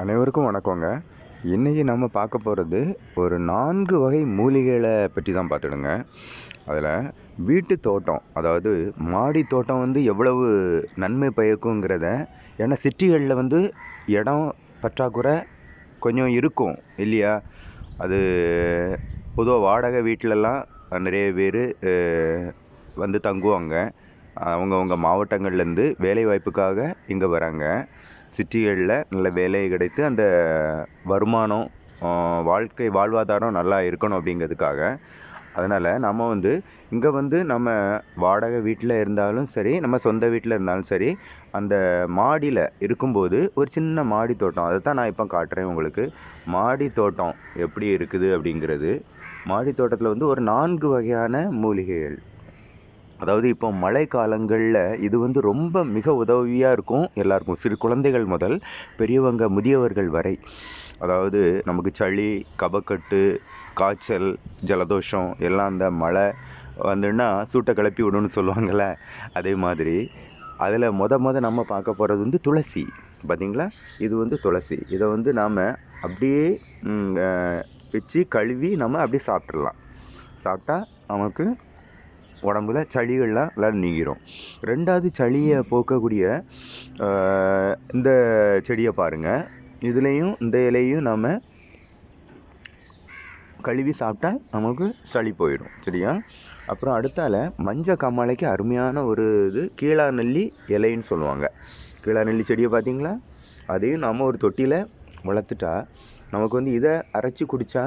அனைவருக்கும் வணக்கங்க. இன்றைக்கி நம்ம பார்க்க போகிறது ஒரு 4 வகை மூலிகைகளை பற்றி தான் பார்த்துடுங்க. அதில் வீட்டு தோட்டம், அதாவது மாடி தோட்டம் எவ்வளவு நன்மை பயக்குங்கிறத, ஏன்னா சிட்டிகளில் இடம் பற்றாக்குறை கொஞ்சம் இருக்கும் இல்லையா? அது பொதுவாக வாடகை வீட்டிலலாம் நிறைய பேர் தங்குவாங்க. அவங்கவுங்க மாவட்டங்கள்லேருந்து வேலை வாய்ப்புக்காக இங்கே வராங்க. சிட்டிகளில் நல்ல வேலை கிடைத்து அந்த வருமானம், வாழ்வாதாரம் நல்லா இருக்கணும் அப்படிங்கிறதுக்காக. அதனால் நம்ம இங்கே நம்ம வாடகை வீட்டில் இருந்தாலும் சரி, நம்ம சொந்த வீட்டில் இருந்தாலும் சரி, அந்த மாடியில் இருக்கும்போது ஒரு சின்ன மாடி தோட்டம், அதை தான் நான் இப்போ காட்டுறேன் உங்களுக்கு. மாடி தோட்டம் எப்படி இருக்குது அப்படிங்கிறது. மாடி தோட்டத்தில் ஒரு 4 வகையான மூலிகைகள். அதாவது இப்போ மழை காலங்களில் இது ரொம்ப மிக உதவியாக இருக்கும் எல்லாருக்கும், சிறு குழந்தைகள் முதல் பெரியவங்க முதியவர்கள் வரை. அதாவது நமக்கு சளி, கபக்கட்டு, காய்ச்சல், ஜலதோஷம் எல்லாம் அந்த மழை வந்துன்னா சூட்டை கிளப்பி விடுன்னு சொல்லுவாங்கள்ல, அதே மாதிரி அதில் நம்ம பார்க்க போகிறது துளசி. பார்த்திங்களா, இது துளசி. இதை நாம் அப்படியே வச்சு கழுவி நம்ம அப்படியே சாப்பிட்றலாம். சாப்பிட்டா நமக்கு உடம்புல சளிகள்லாம் எல்லாம் நீங்கிரும். 2வது சளியை போக்கக்கூடிய இந்த செடியை பாருங்கள். இதுலேயும் இந்த இலையும் நாம் கழுவி சாப்பிட்டா நமக்கு சளி போயிடும், சரியா? அப்புறம் அடுத்தால மஞ்சள் காமாலைக்கு அருமையான ஒரு கீழா நெல்லி இலைன்னு சொல்லுவாங்க. கீழா நெல்லி செடியை பார்த்திங்களா, அதையும் நாம் ஒரு தொட்டியில் வளர்த்துட்டா நமக்கு இதை அரைச்சி குடித்தா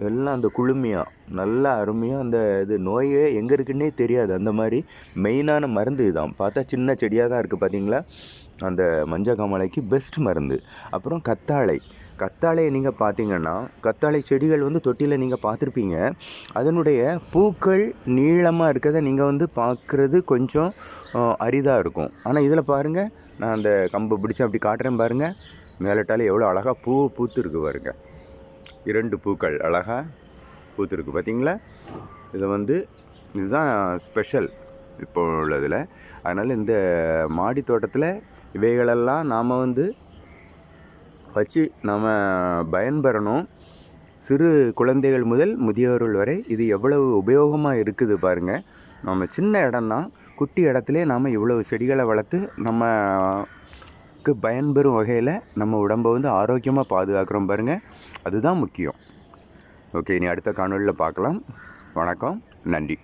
எல்லாம் அந்த குளுமையாக நல்லா அருமையாக அந்த நோயே எங்கே இருக்குன்னே தெரியாது. அந்த மாதிரி மெயினான மருந்து இதுதான். பார்த்தா சின்ன செடியாக தான் இருக்குது, பார்த்திங்களா? அந்த மஞ்சள் காமாலைக்கு பெஸ்ட் மருந்து. அப்புறம் கத்தாழையை நீங்கள் பார்த்திங்கன்னா, கத்தாழை செடிகள் தொட்டியில் நீங்கள் பார்த்துருப்பீங்க. அதனுடைய பூக்கள் நீளமாக இருக்கிறத நீங்கள் பார்க்குறது கொஞ்சம் அரிதாக இருக்கும். ஆனால் இதில் பாருங்கள், நான் அந்த கம்பு பிடிச்சி அப்படி காட்டுறேன் பாருங்கள். மேலட்டாலே எவ்வளோ அழகாக பூத்து இருக்குது பாருங்கள். 2 பூக்கள் அழகாக பூத்துருக்கு, பார்த்திங்களா? இதை இதுதான் ஸ்பெஷல் இப்போ உள்ளதில். அதனால் இந்த மாடி தோட்டத்தில் இவைகளெல்லாம் நாம் வச்சு நம்ம பயன்பெறணும். சிறு குழந்தைகள் முதல் முதியவர்கள் வரை இது எவ்வளவு உபயோகமாக இருக்குது பாருங்கள். நம்ம சின்ன இடம்தான், குட்டி இடத்துலே நாம் இவ்வளவு செடிகளை வளர்த்து நமக்கு பயன்பெறும் வகையில் நம்ம உடம்பை ஆரோக்கியமாக பாதுகாக்கிறோம் பாருங்கள். அதுதான் முக்கியம். ஓகே, இனி அடுத்த காணொளியில் பார்க்கலாம். வணக்கம், நன்றி.